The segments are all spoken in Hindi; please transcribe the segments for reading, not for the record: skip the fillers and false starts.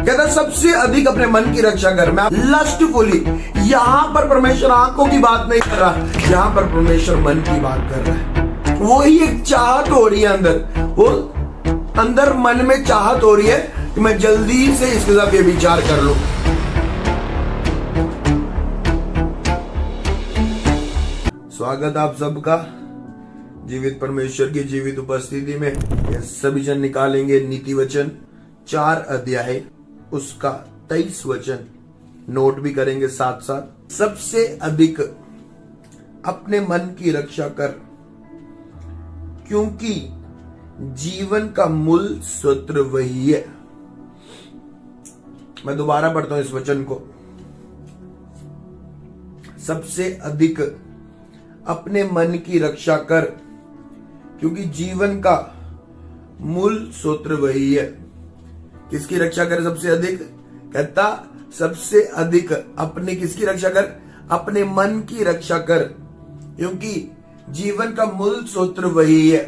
कहता है सबसे अधिक अपने मन की रक्षा कर। मैं लस्टफुली, यहां पर परमेश्वर आंखों की बात नहीं कर रहा, यहां पर परमेश्वर मन की बात कर रहा है। वही एक चाहत हो रही है अंदर, वो अंदर मन में चाहत हो रही है कि मैं जल्दी से इसके साथ ये विचार कर लूं। स्वागत आप सबका जीवित परमेश्वर की जीवित उपस्थिति में। ये सभी जन निकालेंगे नीति वचन 4 अध्याय उसका 23 वचन, नोट भी करेंगे साथ साथ। सबसे अधिक अपने मन की रक्षा कर, क्योंकि जीवन का मूल सूत्र वही है। मैं दोबारा पढ़ता हूं इस वचन को। सबसे अधिक अपने मन की रक्षा कर, क्योंकि जीवन का मूल सूत्र वही है। किसकी रक्षा कर सबसे अधिक? कहता सबसे अधिक अपने किसकी रक्षा कर? अपने मन की रक्षा कर, क्योंकि जीवन का मूल सूत्र वही है।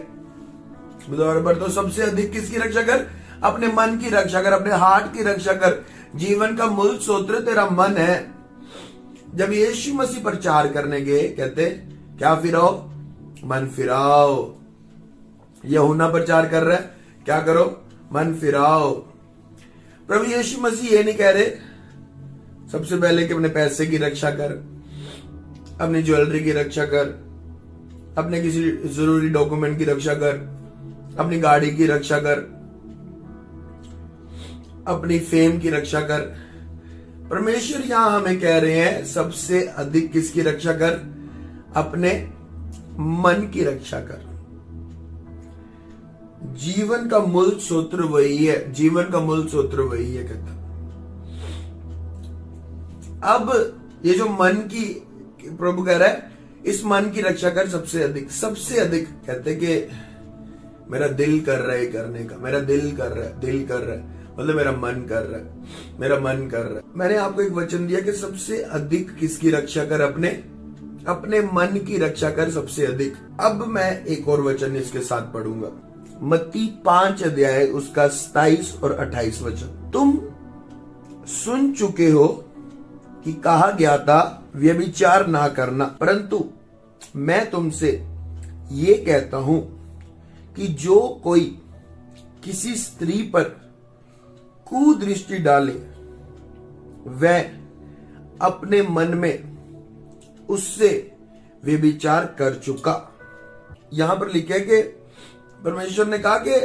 तो सबसे अधिक किसकी रक्षा कर? अपने मन की रक्षा कर, अपने हार्ट की रक्षा कर। जीवन का मूल सूत्र तेरा मन है। जब यीशु मसीह प्रचार करने गए, कहते क्या फिराओ? मन फिराओ। यूहन्ना प्रचार कर रहा है, क्या करो? मन फिराओ। प्रभु यीशु मसीह ये नहीं कह रहे सबसे पहले कि अपने पैसे की रक्षा कर, अपनी ज्वेलरी की रक्षा कर, अपने किसी जरूरी डॉक्यूमेंट की रक्षा कर, अपनी गाड़ी की रक्षा कर, अपनी फेम की रक्षा कर। परमेश्वर यहां हमें कह रहे हैं सबसे अधिक किसकी रक्षा कर? अपने मन की रक्षा कर। जीवन का मूल सूत्र वही है, जीवन का मूल सूत्र वही है कहता। अब ये जो मन की प्रभु कह रहा है, इस मन की रक्षा कर सबसे अधिक। सबसे अधिक कहते कि मेरा दिल कर रहा है करने का, मेरा दिल कर रहा है, दिल कर रहा है मतलब मेरा मन कर रहा है, मेरा मन कर रहा है। मैंने आपको एक वचन दिया कि सबसे अधिक किसकी रक्षा कर? अपने मन की रक्षा कर सबसे अधिक। अब मैं एक और वचन इसके साथ पढ़ूंगा, मत्ती 5 अध्याय उसका 27 और 28 वचन। तुम सुन चुके हो कि कहा गया था व्यभिचार ना करना, परंतु मैं तुमसे ये कहता हूं कि जो कोई किसी स्त्री पर कुदृष्टि डाले वह अपने मन में उससे व्यभिचार कर चुका। यहां पर लिखा है कि परमेश्वर ने कहा कि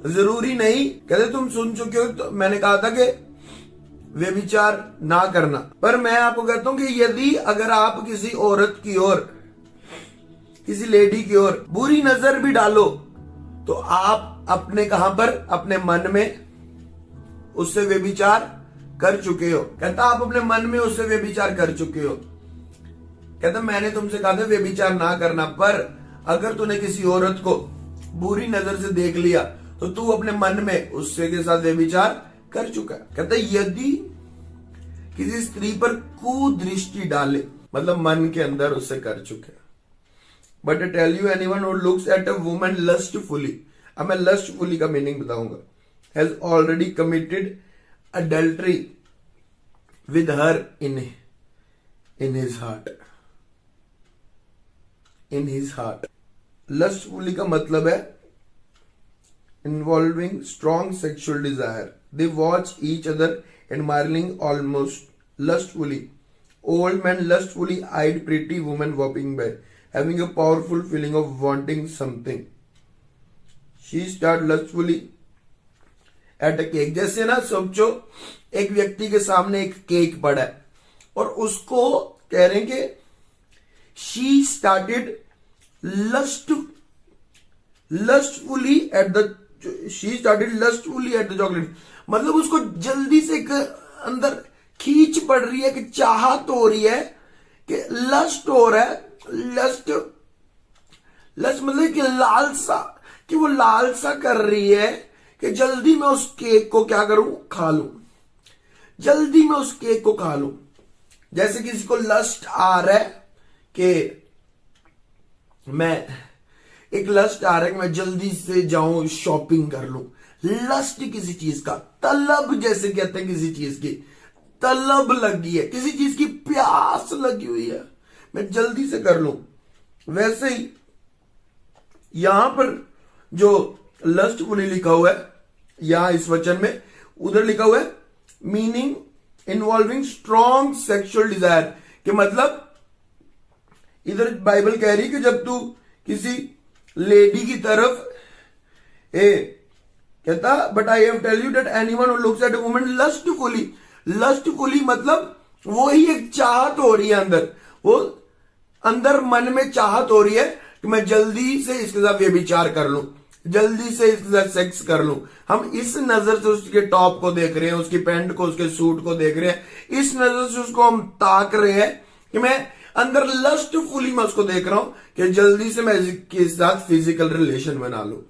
जरूरी नहीं, कहते तुम सुन चुके हो तो मैंने कहा था कि व्यभिचार ना करना, पर मैं आपको कहता हूं कि यदि अगर आप किसी औरत की ओर, किसी लेडी की ओर बुरी नजर भी डालो तो आप अपने कहां पर? अपने मन में उससे व्यभिचार कर चुके हो। कहता आप अपने मन में उससे व्यभिचार कर चुके हो। कहता मैंने तुमसे कहा था व्यभिचार ना करना, पर अगर तूने किसी औरत को बुरी नजर से देख लिया तो तू अपने मन में उससे के साथ व्यभिचार कर चुका। कहता यदि किसी स्त्री पर कुदृष्टि डाले, मतलब मन के अंदर उससे कर चुके। But I tell you anyone who looks at a woman lustfully, अब मैं लस्टफुली का मीनिंग बताऊंगा, has already committed adultery with her in his heart. In his heart. Lustfully का मतलब है involving strong sexual desire. They watch each other admiring almost lustfully. Old men lustfully eyed pretty women walking by, having a powerful feeling of wanting something. She started lustfully at a cake. जैसे ना सोचो एक व्यक्ति के सामने एक केक पड़ा है और उसको कह रहे हैं कि she started lustfully at the chocolate. मतलब उसको जल्दी से एक अंदर खींच पड़ रही है, कि चाहत हो रही है, कि लस्ट हो रहा है। लस्ट मतलब कि लालसा, कि वो लालसा कर रही है कि जल्दी मैं उस केक को क्या करूं? खा लूं, जल्दी मैं उस केक को खा लूं। जैसे किसी को लस्ट आ रहा है कि मैं एक लस्ट आ रहा है कि मैं जल्दी से जाऊं शॉपिंग कर लूं, लस्ट किसी चीज का, तलब जैसे कहते हैं किसी चीज की, तलब लगी है, किसी चीज की प्यास लगी हुई है, मैं जल्दी से कर लूं। वैसे ही यहां पर जो लस्टफुली लिखा हुआ है यहां इस वचन में, उधर लिखा हुआ है meaning involving strong sexual Dzire, कि मतलब इधर बाइबल कह रही है कि जब तू किसी लेडी की तरफ कहता, but I have tell you that anyone who looks at a woman lustfully, lustfully मतलब वो ही एक चाहत हो रही है अंदर, वो अंदर मन में चाहत हो रही है कि मैं जल्दी से इसके साथ व्यभिचार कर लूं, जल्दी से इसके साथ सेक्स कर लूं। हम इस नजर से उसके टॉप को देख रहे हैं, उसकी पैंट को, उसके सूट को देख रहे हैं, इस नजर से उसको हम ताक रहे हैं कि मैं अंदर लस्टफुली मैं उसको देख रहा हूं कि जल्दी से मैं इसके साथ फिजिकल रिलेशन बना लूं,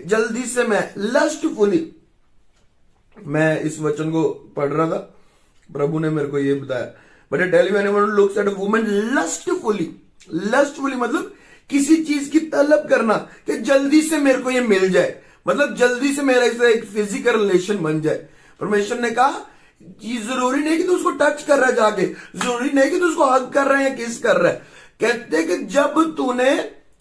जल्दी से मैं लस्टफुली। मैं इस वचन को पढ़ रहा था, प्रभु ने मेरे को ये बताया, but I tell you anyone who looks at a woman lustfully, lustfully मतलब किसी चीज की तलब करना कि जल्दी से मेरे को ये मिल जाए, मतलब जल्दी से मेरे से एक फिजिकल रिलेशन बन जाए। परमेश्वर ने कहा ये जरूरी नहीं कि तू उसको टच कर रहा है जाके, जरूरी नहीं कि तू उसको हग कर रहे हैं, किस कर रहा है, कहते कि जब तूने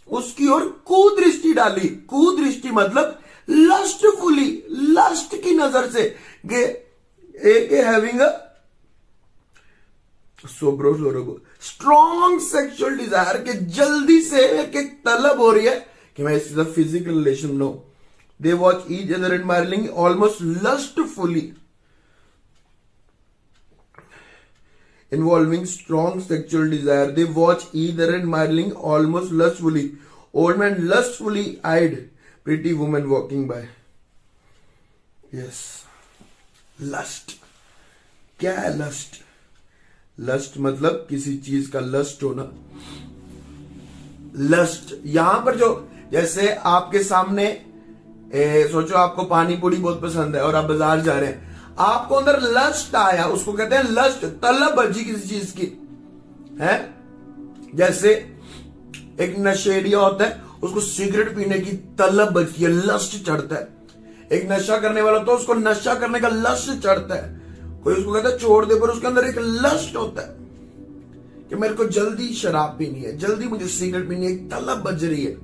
उसकी ओर कुदृष्टि डाली, कुदृष्टि मतलब लस्टफुली, लस्ट की नजर से, having a strong sexual Dzire, के जल्दी से एक तलब हो रही है कि मैं इसके साथ फिजिकल रिलेशन लो। They watch each other admiring almost lustfully, involving strong sexual desire. They watch either admiring almost lustfully. Old man lustfully eyed pretty woman walking by. Yes. Lust. क्या है लस्ट? लस्ट मतलब किसी चीज का लस्ट होना। लस्ट यहां पर जो, जैसे आपके सामने सोचो आपको पानी पूरी बहुत पसंद है और आप बाजार जा रहे हैं, आपको अंदर लस्ट आया, उसको कहते हैं लस्ट, तलब बजी किसी चीज की है। जैसे एक नशेड़िया होता है, उसको सिगरेट पीने की तलब बजती है, लस्ट चढ़ता है। एक नशा करने वाला होता है, उसको नशा करने का लस्ट चढ़ता है। कोई उसको कहता है छोड़ दे, पर उसके अंदर एक लस्ट होता है कि मेरे को जल्दी शराब पीनी है, जल्दी मुझे सिगरेट पीनी है, एक तलब बज रही है,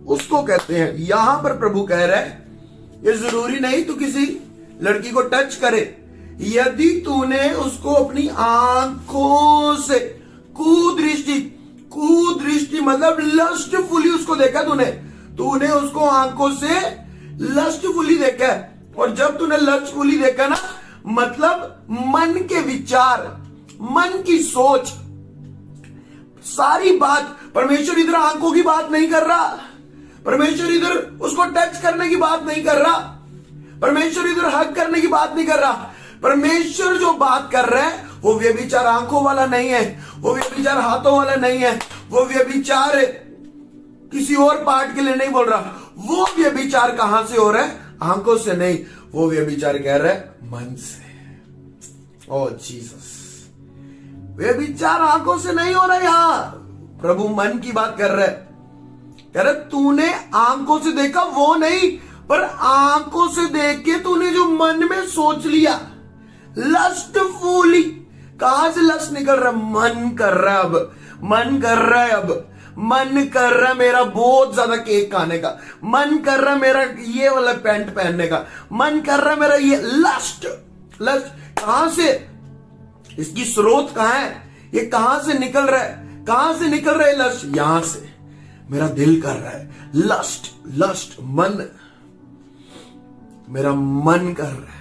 उसको कहते हैं। यहां पर प्रभु कह रहा है ये जरूरी नहीं तू किसी लड़की को टच करे, यदि तूने उसको अपनी आंखों से कुदृष्टि, कुदृष्टि मतलब लस्टफुली उसको देखा, तूने उसको आंखों से लस्टफुली देखा है। और जब तूने लस्टफुली देखा ना, मतलब मन के विचार, मन की सोच, सारी बात, परमेश्वर इधर आंखों की बात नहीं कर रहा, परमेश्वर इधर उसको टच करने की बात नहीं कर रहा, परमेश्वर इधर हक करने की बात नहीं कर रहा। परमेश्वर जो बात कर रहा है वो व्यभिचार आंखों वाला नहीं है, वो व्यभिचार हाथों वाला नहीं है, वो व्यभिचार किसी और पार्ट के लिए नहीं बोल रहा। वो व्यभिचार कहां से हो रहा है? आंखों से नहीं, वो व्यभिचार कह रहा है मन से। ओ जीसस, व्यभिचार आंखों से नहीं हो रहा है, यहां प्रभु मन की बात कर रहा है। कह रहा तूने आंखों से देखा वो नहीं, पर आंखों से देख के तूने जो मन में सोच लिया, लस्टफुली। कहां से लस्ट निकल रहा? मन कर रहा है, अब मन कर रहा है, अब मन कर रहा है मेरा बहुत ज्यादा केक खाने का, मन कर रहा है मेरा ये वाला पैंट पहनने का, मन कर रहा है मेरा ये लस्ट। लस्ट कहां से, इसकी स्रोत कहां है, ये कहां से निकल रहा है, कहां से निकल रहा है लस्ट? यहां से मेरा दिल कर रहा है, लस्ट, लस्ट मन, मेरा मन कर रहा है।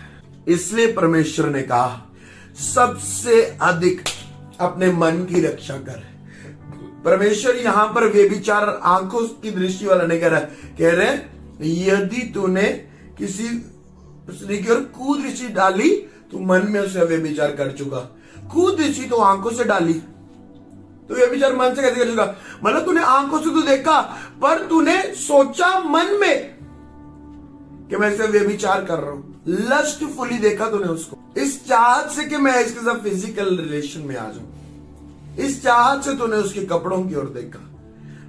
इसलिए परमेश्वर ने कहा सबसे अधिक अपने मन की रक्षा कर। परमेश्वर यहां पर व्यभिचार आंखों की दृष्टि वाला नहीं कह रहा, कह रहे यदि तूने किसी स्त्री की ओर कुदृष्टि डाली तो मन में उसे व्यभिचार कर चुका। कुदृष्टि तो आंखों से डाली, तो व्यभिचार मन से कैसे कर चुका? मतलब तूने आंखों से तो देखा, पर तूने सोचा मन में कि मैं इसे व्यभिचार कर रहा हूं, लस्टफुली देखा तूने उसको, इस चाहत से कि मैं इसके साथ फिजिकल रिलेशन में आ जाऊं, इस चाहत से तूने उसके कपड़ों की ओर देखा।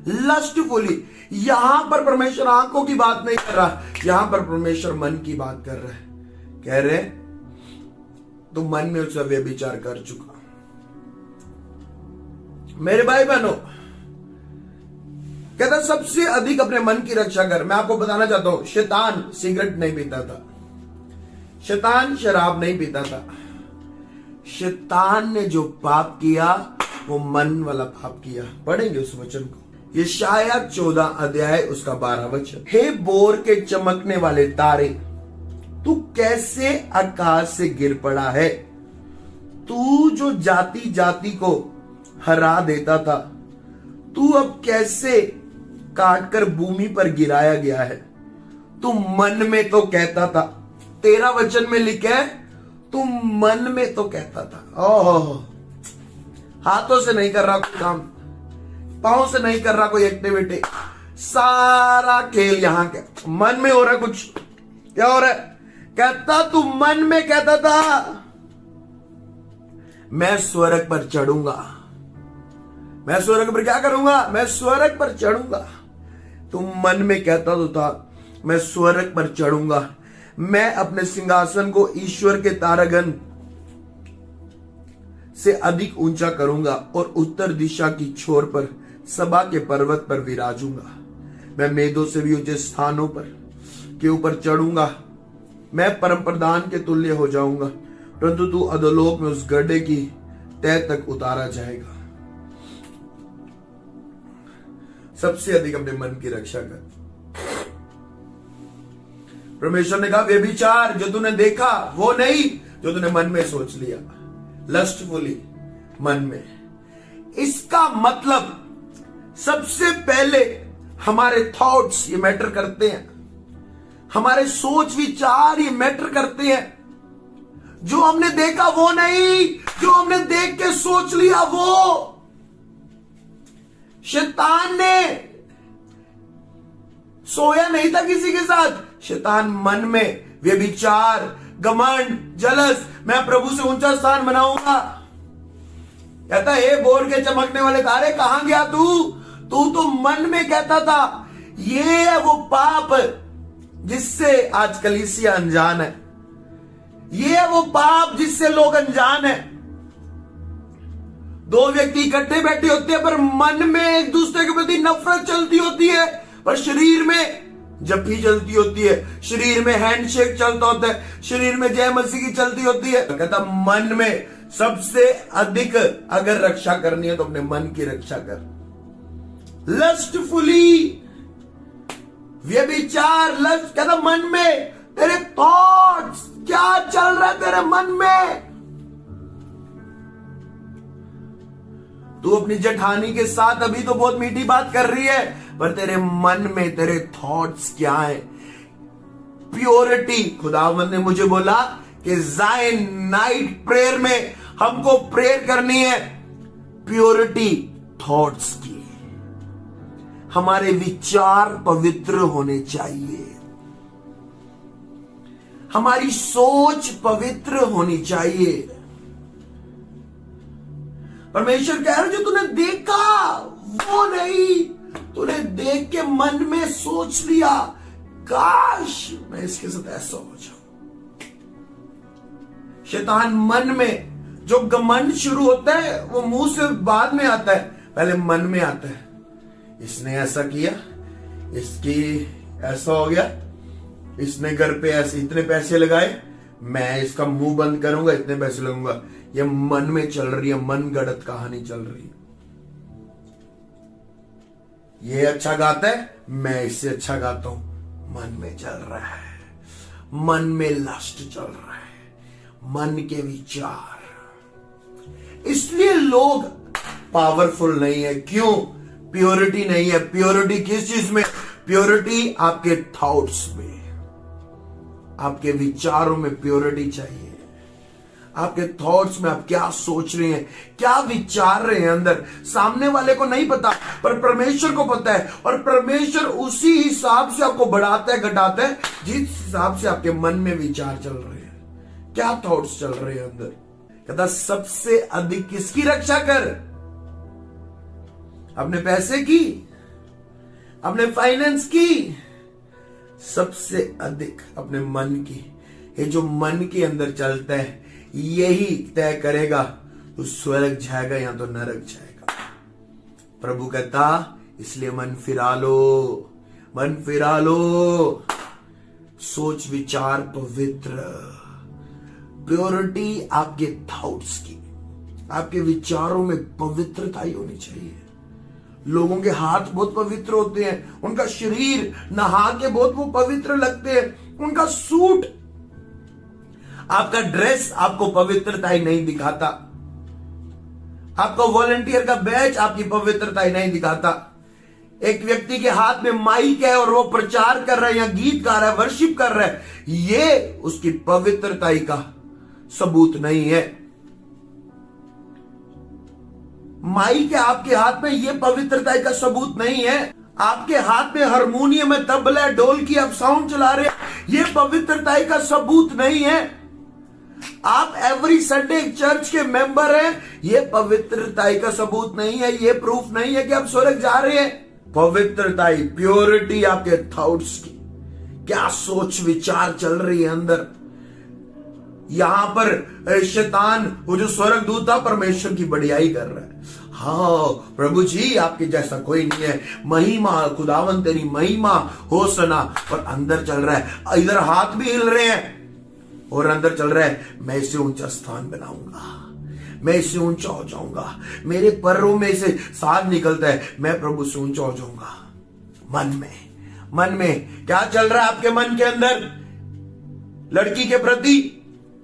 लस्टफुली। यहां पर परमेश्वर आंखों की बात नहीं कर रहा, यहां पर परमेश्वर मन की बात कर रहा है। कह रहे तुम मन में उसका व्यभिचार कर चुका। मेरे भाई बहनों, कहता सबसे अधिक अपने मन की रक्षा कर। मैं आपको बताना चाहता हूं, शैतान सिगरेट नहीं पीता था, शैतान शराब नहीं पीता था। शैतान ने जो पाप किया वो मन वाला पाप किया। पढ़ेंगे उस वचन को, यशायाह 14 अध्याय उसका 12 वचन। हे बोर के चमकने वाले तारे, तू कैसे आकाश से गिर पड़ा है। तू जो जाति जाति को हरा देता था, तू अब कैसे काटकर भूमि पर गिराया गया है। तू मन में तो कहता था, 13 वचन में लिखा है, तू मन में तो कहता था। ओह, हाथों से नहीं कर रहा कोई काम, पांव से नहीं कर रहा कोई एक्टिविटी, सारा खेल यहां के मन में हो रहा है। कुछ क्या हो रहा है? कहता तू मन में कहता था मैं स्वर्ग पर चढ़ूंगा, मैं स्वर्ग पर क्या करूंगा, मैं स्वर्ग पर चढ़ूंगा। तू मन में कहता तो था मैं स्वर्ग पर चढ़ूंगा, मैं अपने सिंहासन को ईश्वर के तारागण से अधिक ऊंचा करूंगा और उत्तर दिशा की छोर पर सभा के पर्वत पर विराजूंगा। मैं मेदों से भी ऊंचे स्थानों पर के ऊपर चढ़ूंगा, मैं परम प्रधान के तुल्य हो जाऊंगा, परंतु तू अधोलोक में उस गड्ढे की तह तक उतारा जाएगा। सबसे अधिक अपने मन की रक्षा कर। परमेश्वर ने कहा व्यभिचार जो तूने देखा वो नहीं, जो तूने मन में सोच लिया, लस्टफुली मन में। इसका मतलब सबसे पहले हमारे थॉट्स ये मैटर करते हैं, हमारे सोच विचार ये मैटर करते हैं। जो हमने देखा वो नहीं, जो हमने देख के सोच लिया वो। शैतान ने सोया नहीं था किसी के साथ, शैतान मन में व्यभिचार, घमंड, जलस, मैं प्रभु से ऊंचा स्थान बनाऊंगा। कहता हे बोर के चमकने वाले तारे, कहां गया तू? तू तो मन में कहता था। ये है वो पाप जिससे आज कलीसिया अनजान है, ये है वो पाप जिससे लोग अनजान है। दो व्यक्ति इकट्ठे बैठे होते हैं पर मन में एक दूसरे के प्रति नफरत चलती होती है, पर शरीर में जप्फी चलती होती है, शरीर में हैंडशेक चलता होता है, शरीर में जय मसीह की चलती होती है। कहता मन में सबसे अधिक अगर रक्षा करनी है तो अपने मन की रक्षा कर। लस्टफुली व्यभिचार, लस्ट, कहता मन में तेरे थॉट्स क्या चल रहा है तेरे मन में। तू अपनी जेठानी के साथ अभी तो बहुत मीठी बात कर रही है, पर तेरे मन में तेरे थॉट्स क्या है। प्योरिटी, खुदावंद ने मुझे बोला कि ज़ायन नाइट प्रेयर में हमको प्रेयर करनी है प्योरिटी थॉट्स की। हमारे विचार पवित्र होने चाहिए, हमारी सोच पवित्र होनी चाहिए। परमेश्वर कह रहे जो तूने देखा वो नहीं, तूने देख के मन में सोच लिया काश मैं इसके साथ ऐसा हो जाऊं। शैतान मन में जो घमंड शुरू होता है वो मुंह से बाद में आता है, पहले मन में आता है। इसने ऐसा किया, इसकी ऐसा हो गया, इसने घर पे ऐसे इतने पैसे लगाए, मैं इसका मुंह बंद करूंगा, इतने पैसे लगूंगा। ये मन में चल रही है, मन गढ़त कहानी चल रही है। ये अच्छा गाता है, मैं इससे अच्छा गाता हूं, मन में चल रहा है, मन में लस्ट चल रहा है, मन के विचार। इसलिए लोग पावरफुल नहीं है। क्यों? प्योरिटी नहीं है। प्योरिटी किस चीज में? प्योरिटी आपके थॉट्स में, आपके विचारों में प्योरिटी चाहिए। आपके थॉट्स में आप क्या सोच रहे हैं, क्या विचार रहे हैं अंदर, सामने वाले को नहीं पता पर परमेश्वर को पता है, और परमेश्वर उसी हिसाब से आपको बढ़ाता है, घटाता है जिस हिसाब से आपके मन में विचार चल रहे हैं, क्या थॉट्स चल रहे हैं अंदर। कहता सबसे अधिक किसकी रक्षा कर? अपने पैसे की, अपने फाइनेंस की, सबसे अधिक अपने मन की। ये जो मन के अंदर चलता है यही तय करेगा तो स्वर्ग जाएगा या तो नरक जाएगा। प्रभु कहता इसलिए मन फिरा लो, मन फिरा लो। सोच विचार पवित्र, प्योरिटी आपके थॉट्स की, आपके विचारों में पवित्रता ही होनी चाहिए। लोगों के हाथ बहुत पवित्र होते हैं, उनका शरीर नहा के बहुत वो पवित्र लगते हैं, उनका सूट, आपका ड्रेस आपको पवित्रता ही नहीं दिखाता, आपका वॉलंटियर का बैच आपकी पवित्रता ही नहीं दिखाता। एक व्यक्ति के हाथ में माइक है और वो प्रचार कर रहा है या गीत गा रहा है, वर्शिप कर रहा है, ये उसकी पवित्रता ही का सबूत नहीं है। माइक है आपके हाथ में, ये पवित्रता का सबूत नहीं है। आपके हाथ में हारमोनियम है, तबला है, ढोलकी, आप साउंड चला रहे हैं, ये पवित्रता का सबूत नहीं है। आप एवरी संडे चर्च के मेंबर हैं, ये पवित्रता का सबूत नहीं है, ये प्रूफ नहीं है कि आप स्वर्ग जा रहे हैं। पवित्रता, प्योरिटी आपके थॉट्स की, क्या सोच विचार चल रही है अंदर। यहां पर शैतान, वो जो स्वर्ग दूत था, परमेश्वर की बढ़ियाई कर रहा है। हाँ प्रभु जी आपके जैसा कोई नहीं है, महिमा खुदावन तेरी महिमा हो सना। और अंदर चल रहा है, इधर हाथ भी हिल रहे हैं और अंदर चल रहा है, मैं इसे ऊंचा स्थान बनाऊंगा, मैं इससे ऊंचा हो जाऊंगा, मेरे पर्रों में से साग निकलता है, मैं प्रभु से ऊंचा हो जाऊंगा। मन में क्या चल रहा है आपके मन के अंदर? लड़की के प्रति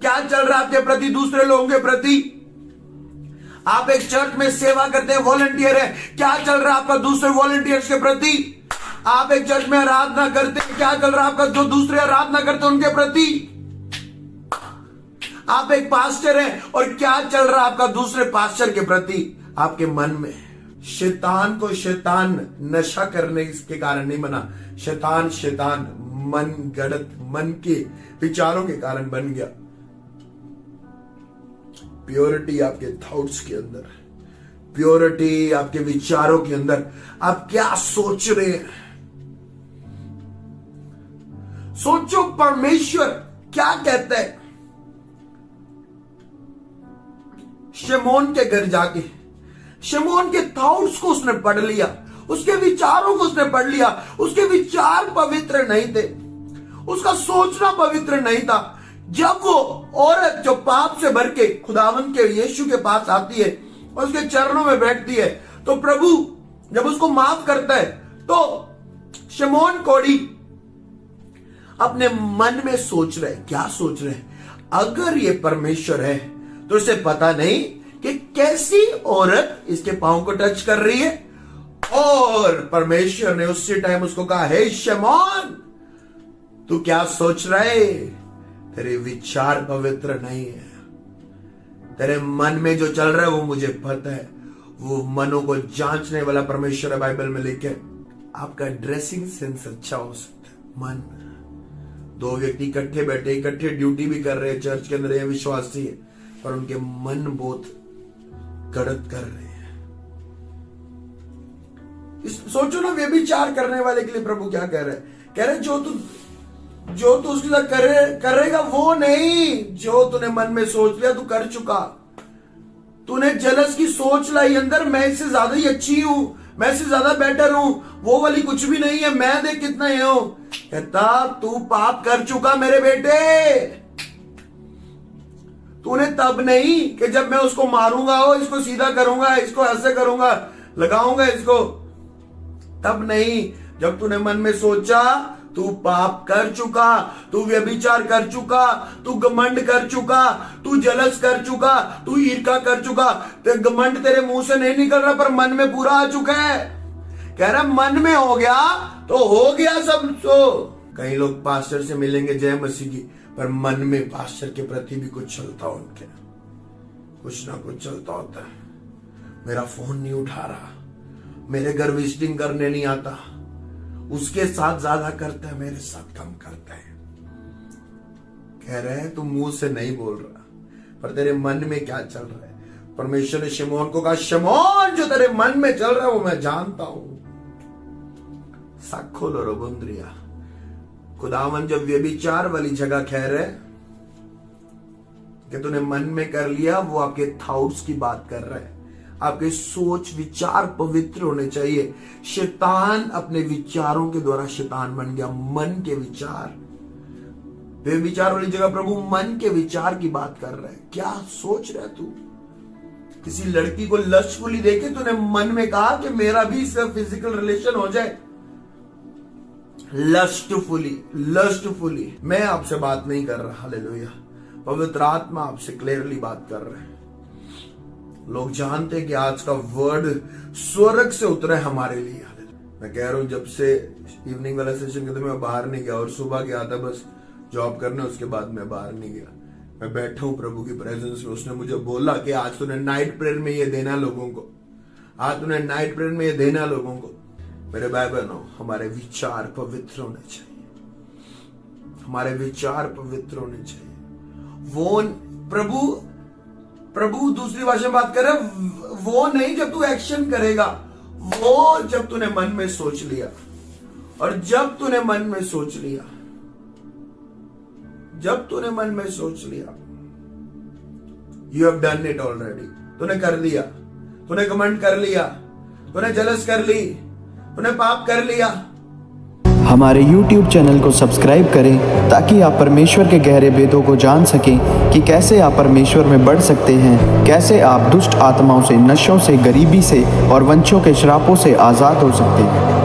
क्या चल रहा है आपके प्रति, दूसरे लोगों के प्रति? आप एक चर्च में सेवा करते हैं, वॉलंटियर है, क्या चल रहा है आपका दूसरे वॉलंटियर्स के प्रति? आप एक चर्च में आराधना करते हैं, क्या चल रहा है आपका जो दूसरे आराधना करते हैं उनके प्रति? आप एक पास्टर हैं और क्या चल रहा है आपका दूसरे पास्टर के प्रति? आपके मन में। शैतान को शैतान नशा करने के कारण नहीं बना, शैतान मन गढ़त, मन के विचारों के कारण बन गया। प्योरिटी आपके थॉट्स के अंदर, प्योरिटी आपके विचारों के अंदर, आप क्या सोच रहे हैं? सोचो परमेश्वर क्या कहता है। शमौन के घर जाके शमौन के थॉट्स को उसने पढ़ लिया, उसके विचारों को उसने पढ़ लिया। उसके विचार पवित्र नहीं थे, उसका सोचना पवित्र नहीं था। जब वो औरत जो पाप से भर के खुदावन के यीशु के पास आती है और उसके चरणों में बैठती है, तो प्रभु जब उसको माफ करता है, तो शमौन कोढ़ी अपने मन में सोच रहे, क्या सोच रहे? अगर ये परमेश्वर है तो इसे पता नहीं कि कैसी औरत इसके पांव को टच कर रही है। और परमेश्वर ने उसी टाइम उसको कहा, हे शमौन, तू क्या सोच रहा है? तेरे विचार पवित्र नहीं है, तेरे मन में जो चल रहा है वो मुझे पता है। वो मनों को जांचने वाला परमेश्वर है बाइबल में लिखे। आपका ड्रेसिंग सेंस अच्छा हो सकता है, मन। दो व्यक्ति इकट्ठे बैठे, इकट्ठे ड्यूटी भी कर रहे हैं चर्च के अंदर, ये विश्वासी है, पर उनके मन बहुत गलत कर रहे हैं। सोचो ना, व्यभिचार करने वाले के लिए प्रभु क्या कह रहे हैं? कह रहे जो तू उसके साथ करेगा वो नहीं, जो तूने मन में सोच लिया तू कर चुका। तूने जलस की सोच लाई अंदर, मैं इससे ज्यादा ही अच्छी हूं, मैं इससे ज्यादा बेटर हूं, वो वाली कुछ भी नहीं है, मैं देख कितना ही हूं। कहता तू पाप कर चुका मेरे बेटे। तूने तब नहीं कि जब मैं उसको मारूंगा, हो इसको सीधा करूंगा, इसको ऐसे करूंगा, लगाऊंगा इसको, तब नहीं। जब तूने मन में सोचा, तू पाप कर चुका, तू व्यभिचार कर चुका, तू घमंड कर चुका, तू जलस कर चुका, तू ईर्ष्या कर चुका। तो घमंड तेरे मुंह से नहीं निकल रहा, पर मन में पूरा आ चुका है। कह रहा मन में हो गया तो हो गया सब। तो कई लोग पास्टर से मिलेंगे जय मसीह की, पर मन में पास्टर के प्रति भी कुछ चलता, उनके कुछ ना कुछ चलता होता है। मेरा फोन नहीं उठा रहा, मेरे घर विजिटिंग करने नहीं आता, उसके साथ ज्यादा करता है, मेरे साथ कम करता है। कह रहे हैं तू मुंह से नहीं बोल रहा, पर तेरे मन में क्या चल रहा है? परमेश्वर ने शमौन को कहा, शमौन जो तेरे मन में चल रहा है वो मैं जानता हूं। साखोलो रोबुंद्रिया। खुदावन जब व्यभिचार वाली जगह कह रहे कि तूने मन में कर लिया, वो आपके थॉट्स की बात कर रहा है। आपके सोच विचार पवित्र होने चाहिए। शैतान अपने विचारों के द्वारा शैतान बन गया। मन के विचार, व्यभिचार वाली जगह प्रभु मन के विचार की बात कर रहा है। क्या सोच रहा है तू? किसी लड़की को लस्टफुली देखे तूने मन में कहा कि मेरा भी इससे फिजिकल रिलेशन हो जाए। लस्टफुली मैं आपसे बात नहीं कर रहा, हालेलुया। पवित्र आत्मा आपसे क्लियरली बात कर रहे हैं। लोग जानते हैं कि आज का वर्ड स्वर्ग से उतरा है हमारे लिए। मैं कह रहा हूं, जब से इवनिंग वाला सेशन के तो मैं बाहर नहीं गया, और सुबह गया था बस जॉब करने, उसके बाद मैं बाहर नहीं गया। मैं बैठा हूं प्रभु की प्रेजेंस में। उसने मुझे बोला कि आज तूने नाइट प्रेयर में ये देना लोगों को, आज तूने नाइट प्रेयर में ये देना लोगों को। मेरे भाई बहनों, हमारे विचार पवित्र होने चाहिए। हमारे विचार पवित्र होने चाहिए। वो प्रभु दूसरी भाषा में बात कर रहा है, वो नहीं जब तू एक्शन करेगा, वो जब तूने मन में सोच लिया। और जब तूने मन में सोच लिया, you have done it already. तूने कर लिया, तूने कमेंट कर लिया, तूने जलस कर ली, तूने पाप कर लिया। हमारे YouTube चैनल को सब्सक्राइब करें ताकि आप परमेश्वर के गहरे भेदों को जान सकें कि कैसे आप परमेश्वर में बढ़ सकते हैं, कैसे आप दुष्ट आत्माओं से, नशों से, गरीबी से और वंशों के श्रापों से आज़ाद हो सकते हैं।